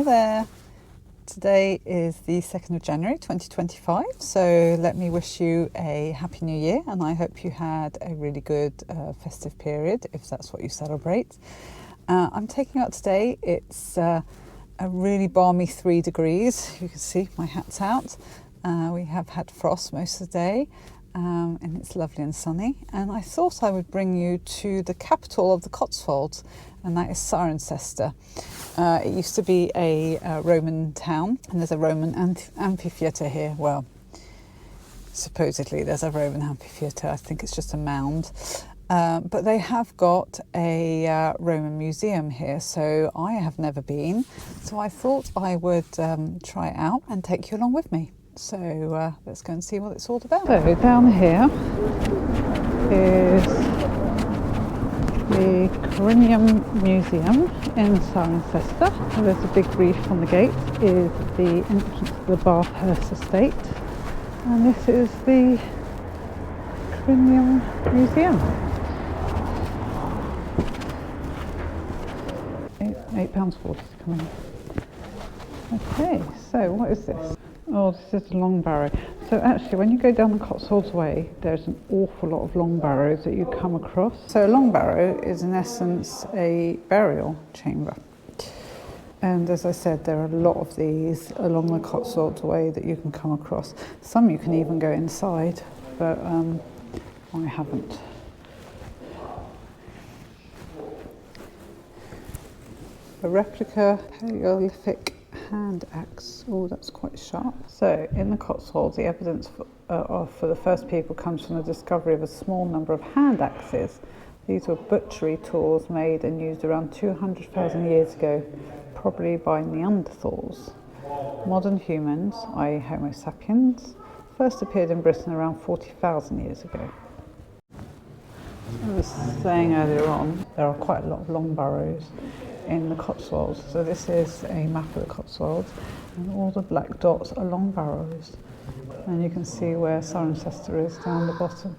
there! Today is the 2nd of January 2025, so let me wish you a Happy New Year, and I hope you had a really good festive period, if that's what you celebrate. I'm taking out today, it's a really balmy 3 degrees, you can see my hat's out. We have had frost most of the day, and it's lovely and sunny, and I thought I would bring you to the capital of the Cotswolds, and that is Cirencester. It used to be a Roman town, and there's a Roman amphitheatre here. Well, supposedly there's a Roman amphitheatre, I think it's just a mound. But they have got a Roman museum here, so I have never been. So I thought I would try it out and take you along with me. So let's go and see what it's all about. So down here is the Corinium Museum in Cirencester. There's a big reef on the gate, is the entrance to the Bathurst estate, and this is the Corinium Museum. £8.40 to come in. Okay, so what is this? Oh, this is a long barrow. So actually, when you go down the Cotswolds way, there's an awful lot of long barrows that you come across. So a long barrow is in essence a burial chamber. And as I said, there are a lot of these along the Cotswolds way that you can come across. Some you can even go inside, but I haven't. A replica Paleolithic hand axe. Oh, that's quite sharp. So in the Cotswolds, the evidence for the first people comes from the discovery of a small number of hand axes. These were butchery tools made and used around 200,000 years ago, probably by Neanderthals. Modern humans, i.e. Homo sapiens, first appeared in Britain around 40,000 years ago. As I was saying earlier on, there are quite a lot of long barrows in the Cotswolds. So this is a map of the Cotswolds, and all the black dots are long barrows. And you can see where Cirencester is down the bottom.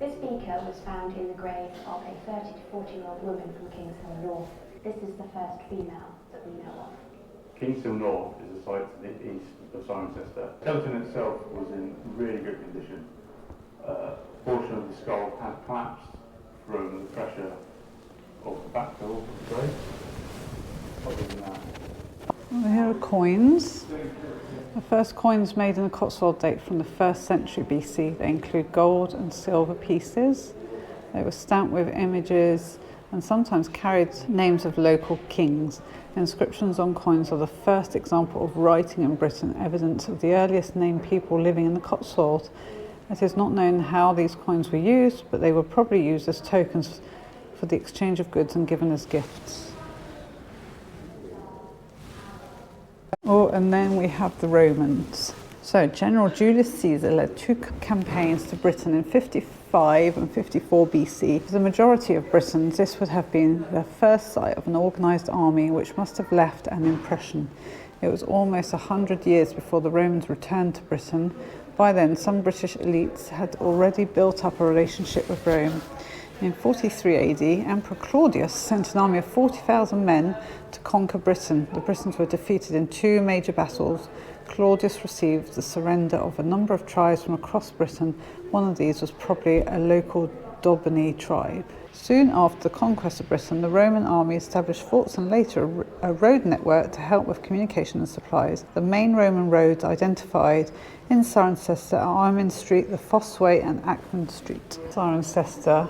This beaker was found in the grave of a 30 to 40-year-old woman from Kings Hill North. This is the first female that we know of. Kings Hill North is a site to the east of Cirencester. The skeleton itself was in really good condition. A portion of the skull had collapsed from the pressure of the backfill of the grave. Other than that. Well, here are coins. The first coins made in the Cotswold date from the 1st century BC. They include gold and silver pieces. They were stamped with images and sometimes carried names of local kings. Inscriptions on coins are the first example of writing in Britain, evidence of the earliest named people living in the Cotswolds. It is not known how these coins were used, but they were probably used as tokens for the exchange of goods and given as gifts. Oh, and then we have the Romans. So General Julius Caesar led 2 campaigns to Britain in 55 and 54 BC. For the majority of Britons, this would have been their first sight of an organised army which must have left an impression. It was almost 100 years before the Romans returned to Britain. By then, some British elites had already built up a relationship with Rome. In 43 AD, Emperor Claudius sent an army of 40,000 men to conquer Britain. The Britons were defeated in 2 major battles. Claudius received the surrender of a number of tribes from across Britain. One of these was probably a local Dobini tribe. Soon after the conquest of Britain, the Roman army established forts and later a road network to help with communication and supplies. The main Roman roads identified in Cirencester are Armin Street, the Fosse Way and Ackman Street. Cirencester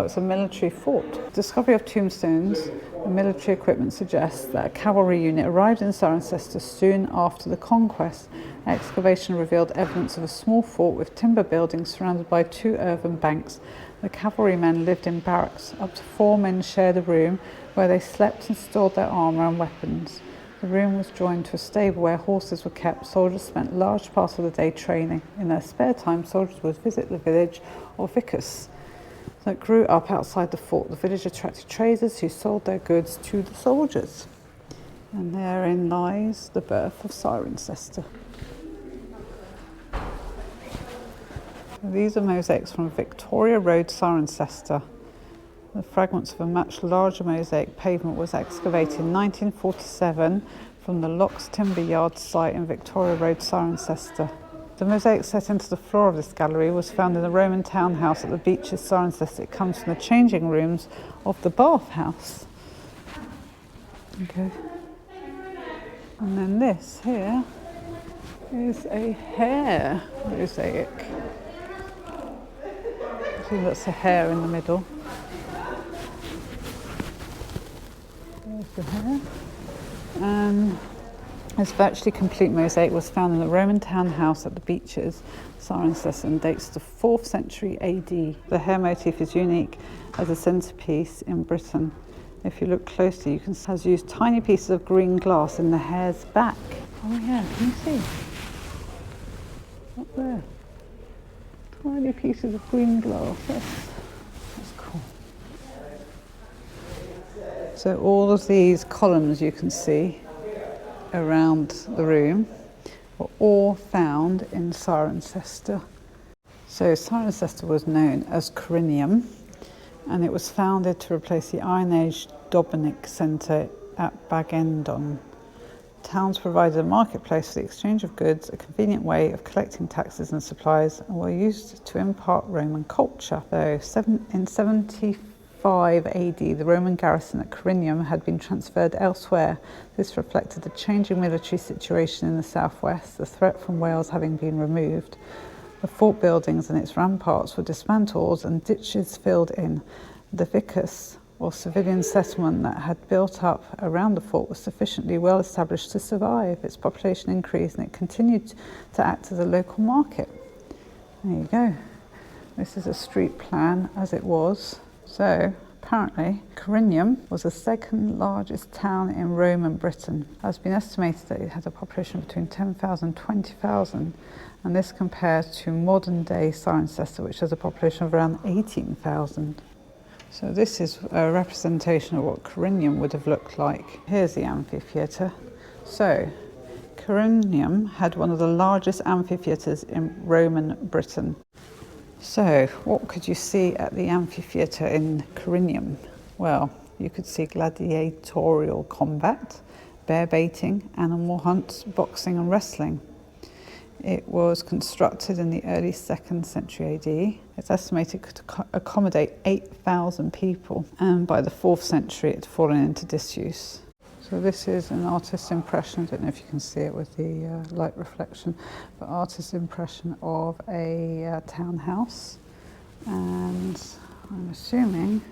it's a military fort. Discovery of tombstones and military equipment suggests that a cavalry unit arrived in Cirencester soon after the conquest. Excavation revealed evidence of a small fort with timber buildings surrounded by 2 earthen banks. The cavalrymen lived in barracks. Up to 4 men shared a room where they slept and stored their armour and weapons. The room was joined to a stable where horses were kept. Soldiers spent large parts of the day training. In their spare time, soldiers would visit the village or vicus that grew up outside the fort. The village attracted traders who sold their goods to the soldiers. And therein lies the birth of Cirencester. These are mosaics from Victoria Road, Cirencester. The fragments of a much larger mosaic pavement was excavated in 1947 from the Locks Timber Yard site in Victoria Road, Cirencester. The mosaic set into the floor of this gallery was found in the Roman townhouse at the Beeches, Cirencester. It comes from the changing rooms of the bathhouse. Okay. And then this here is a hare mosaic. See, that's a hare in the middle. There's the hare. And this virtually complete mosaic was found in the Roman townhouse at the Beeches, Cirencester, and dates to 4th century AD. The hare motif is unique as a centrepiece in Britain. If you look closely, you can see it has used tiny pieces of green glass in the hare's back. Oh yeah, can you see? Up there. Tiny pieces of green glass. That's cool. So all of these columns you can see around the room were all found in Cirencester. So Cirencester was known as Corinium, and it was founded to replace the Iron Age Dobinic Centre at Bagendon. Towns provided a marketplace for the exchange of goods, a convenient way of collecting taxes and supplies, and were used to impart Roman culture. So in 75 AD, the Roman garrison at Corinium had been transferred elsewhere. This reflected the changing military situation in the southwest, the threat from Wales having been removed. The fort buildings and its ramparts were dismantled and ditches filled in. The vicus, or civilian settlement that had built up around the fort, was sufficiently well established to survive. Its population increased and it continued to act as a local market. There you go. This is a street plan as it was. So apparently Corinium was the second largest town in Roman Britain. It has been estimated that it had a population between 10,000 and 20,000, and this compares to modern day Cirencester, which has a population of around 18,000. So this is a representation of what Corinium would have looked like. Here's the amphitheatre. So Corinium had one of the largest amphitheatres in Roman Britain. So what could you see at the amphitheatre in Corinium? Well, you could see gladiatorial combat, bear baiting, animal hunts, boxing and wrestling. It was constructed in the early 2nd century AD. It's estimated to accommodate 8,000 people, and by the 4th century it had fallen into disuse. So this is an artist's impression, I don't know if you can see it with the light reflection, but artist's impression of a townhouse, and I'm assuming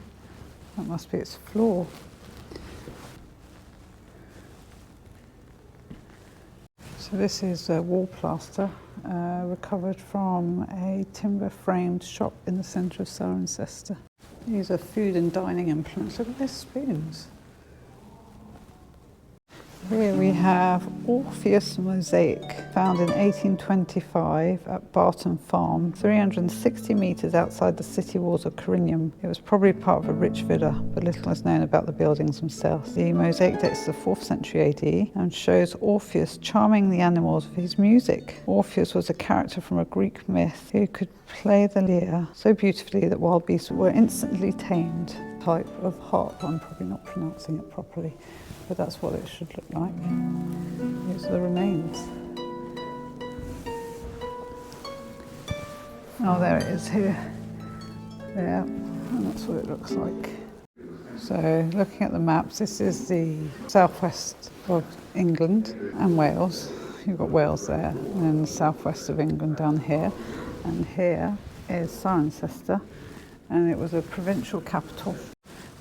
that must be its floor. So this is wall plaster recovered from a timber-framed shop in the centre of Cirencester. These are food and dining implements. Look at these spoons. Here we have Orpheus mosaic, found in 1825 at Barton Farm, 360 metres outside the city walls of Corinium. It was probably part of a rich villa, but little is known about the buildings themselves. The mosaic dates to the 4th century AD and shows Orpheus charming the animals with his music. Orpheus was a character from a Greek myth who could play the lyre so beautifully that wild beasts were instantly tamed. Type of harp, I'm probably not pronouncing it properly, but that's what it should look like. Here's the remains. Oh, there it is here. There, and that's what it looks like. So, looking at the maps, this is the southwest of England and Wales. You've got Wales there, and then the southwest of England down here. And here is Cirencester, and it was a provincial capital.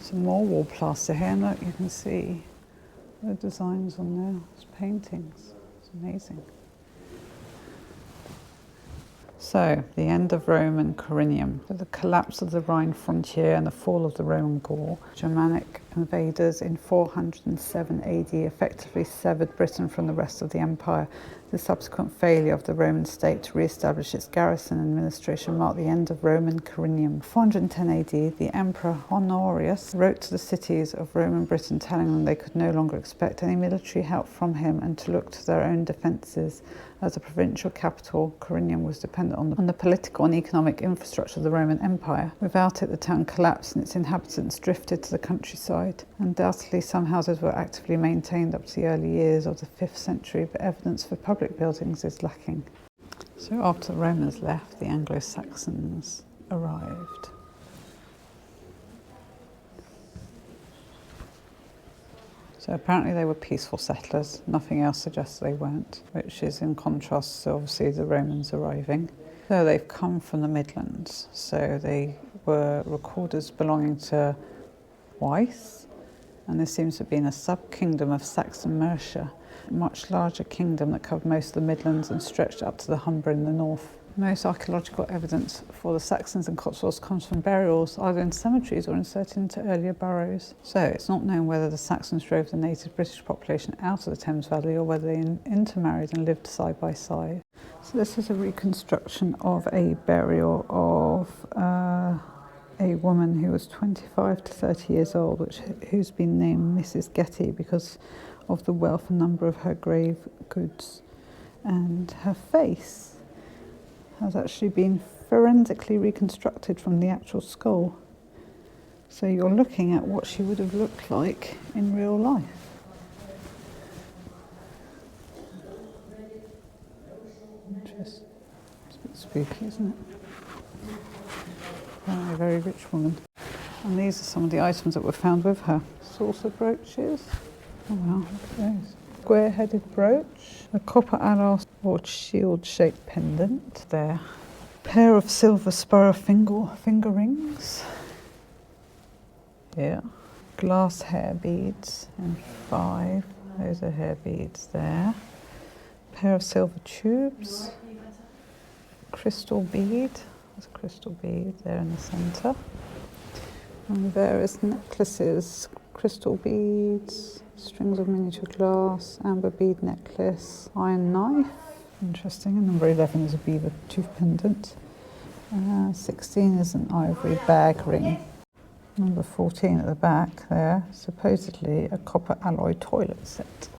Some more wall plaster here, and look, you can see the designs on there. It's paintings. It's amazing. So, the end of Rome and Corinium. With the collapse of the Rhine frontier and the fall of the Roman Gaul, Germanic invaders in 407 AD effectively severed Britain from the rest of the empire. The subsequent failure of the Roman state to re-establish its garrison and administration marked the end of Roman Corinium. 410 AD, the Emperor Honorius wrote to the cities of Roman Britain telling them they could no longer expect any military help from him and to look to their own defences. As a provincial capital, Corinium was dependent on the political and economic infrastructure of the Roman Empire. Without it, the town collapsed and its inhabitants drifted to the countryside. Undoubtedly, some houses were actively maintained up to the early years of the 5th century, but evidence for public buildings is lacking. So after the Romans left, the Anglo-Saxons arrived. So apparently they were peaceful settlers. Nothing else suggests they weren't, which is in contrast to obviously the Romans arriving. So they've come from the Midlands. So they were recorded as belonging to Weiss, and there seems to have been a sub-kingdom of Saxon Mercia, a much larger kingdom that covered most of the Midlands and stretched up to the Humber in the north. Most archaeological evidence for the Saxons and Cotswolds comes from burials, either in cemeteries or inserted into earlier burrows. So it's not known whether the Saxons drove the native British population out of the Thames Valley or whether they intermarried and lived side by side. So this is a reconstruction of a burial of a woman who was 25 to 30 years old, who's been named Mrs. Getty because of the wealth and number of her grave goods. And her face has actually been forensically reconstructed from the actual skull. So you're looking at what she would have looked like in real life. Interesting. It's a bit spooky, isn't it? Apparently a very rich woman. And these are some of the items that were found with her. Saucer brooches. Oh wow, look at those. Square-headed brooch, a copper alloy or shield-shaped pendant there, pair of silver sparrow finger rings, yeah, glass hair beads in 5, those are hair beads there, pair of silver tubes, crystal bead, there's a crystal bead there in the centre, and various necklaces, crystal beads, strings of miniature glass, amber bead necklace, iron knife. Interesting. And number 11 is a beaver tooth pendant. 16 is an ivory bag ring. Number 14 at the back there, supposedly a copper alloy toilet set.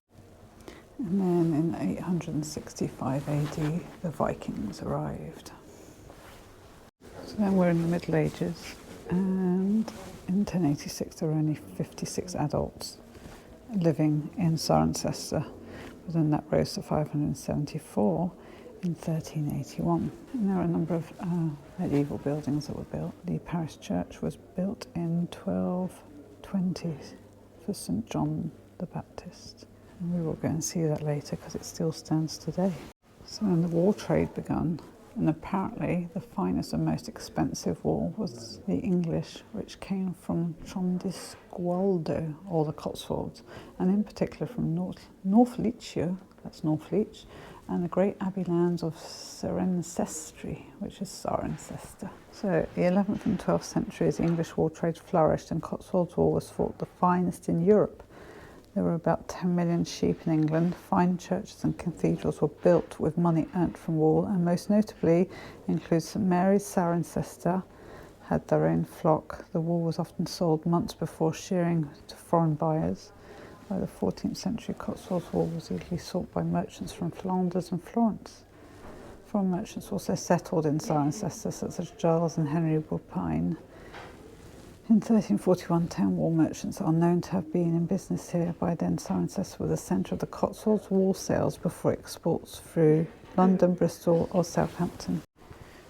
And then in 865 AD, the Vikings arrived. So then we're in the Middle Ages, and in 1086 there were only 56 adults living in Cirencester, but then that rose to 574 in 1381. And there are a number of medieval buildings that were built. The parish church was built in 1220 for St John the Baptist. And we will go and see that later because it still stands today. So then the wool trade begun, and apparently the finest and most expensive wool was the English, which came from Cotswolds, or the Cotswolds, and in particular from North Leitshire, that's North Leach, and the great abbey lands of Cirencester, which is Cirencester. So the 11th and 12th centuries, the English wool trade flourished, and Cotswolds wool was thought the finest in Europe. There were about 10 million sheep in England. Fine churches and cathedrals were built with money earned from wool, and most notably includes St Mary's, Cirencester, had their own flock. The wool was often sold months before shearing to foreign buyers. By the 14th century, Cotswolds wool was easily sought by merchants from Flanders and Florence. Foreign merchants also settled in Cirencester, such as Giles and Henry Woolpine. In 1341, 10 wool merchants are known to have been in business here. By then, Cirencester was the centre of the Cotswolds wool sales before exports through London, Bristol or Southampton.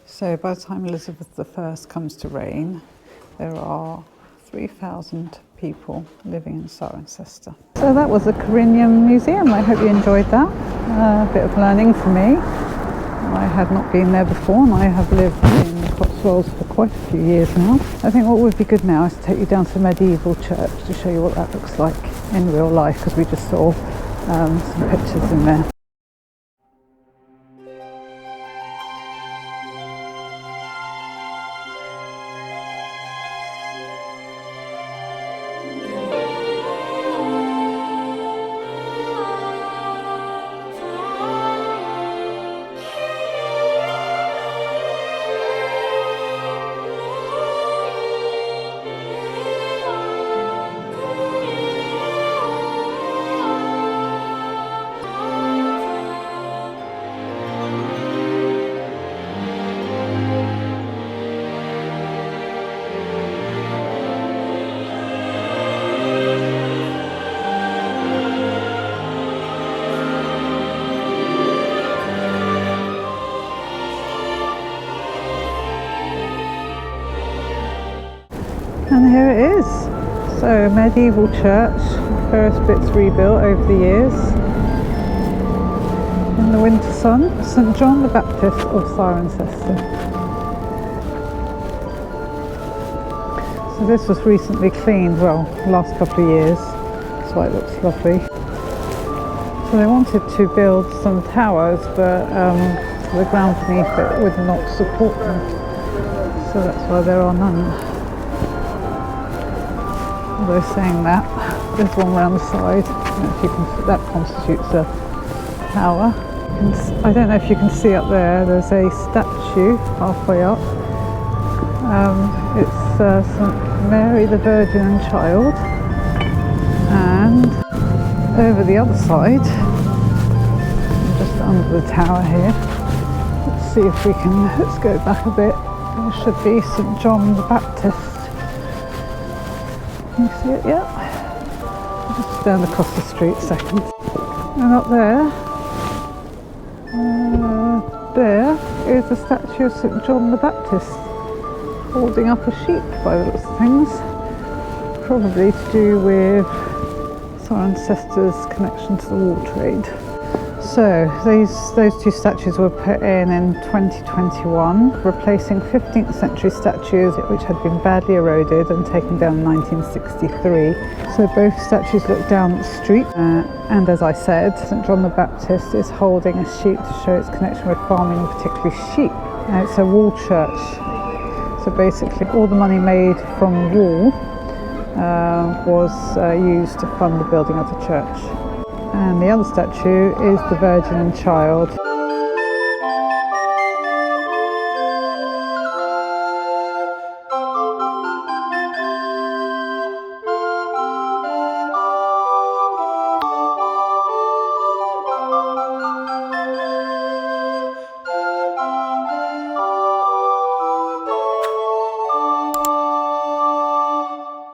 So by the time Elizabeth I comes to reign, there are 3,000 people living in Cirencester. So that was the Corinium Museum. I hope you enjoyed that. A bit of learning for me. I had not been there before, and I have lived in the Cotswolds for quite a few years now. I think what would be good now is to take you down to the medieval church to show you what that looks like in real life, because we just saw some pictures in there. And here it is. So, medieval church, various bits rebuilt over the years. In the winter sun, St John the Baptist of Cirencester. So this was recently cleaned, well, last couple of years. That's why it looks lovely. So they wanted to build some towers, but the ground beneath it would not support them. So that's why there are none. Although saying that, there's one round the side. I don't know if you can, that constitutes a tower. I don't know if you can see up there, there's a statue halfway up. It's St Mary the Virgin and Child. And over the other side, just under the tower here, let's see if we can, let's go back a bit. There should be St John the Baptist. Can you see it yet? I'll just stand across the street a second. And up there, there is a statue of St John the Baptist holding up a sheep by the looks of things. Probably to do with Cirencester's connection to the wool trade. So those two statues were put in 2021, replacing 15th century statues which had been badly eroded and taken down in 1963. So both statues look down the street, and as I said, St John the Baptist is holding a sheep to show its connection with farming, and particularly sheep. It's a wool church, so basically all the money made from wool was used to fund the building of the church. And the other statue is the Virgin and Child.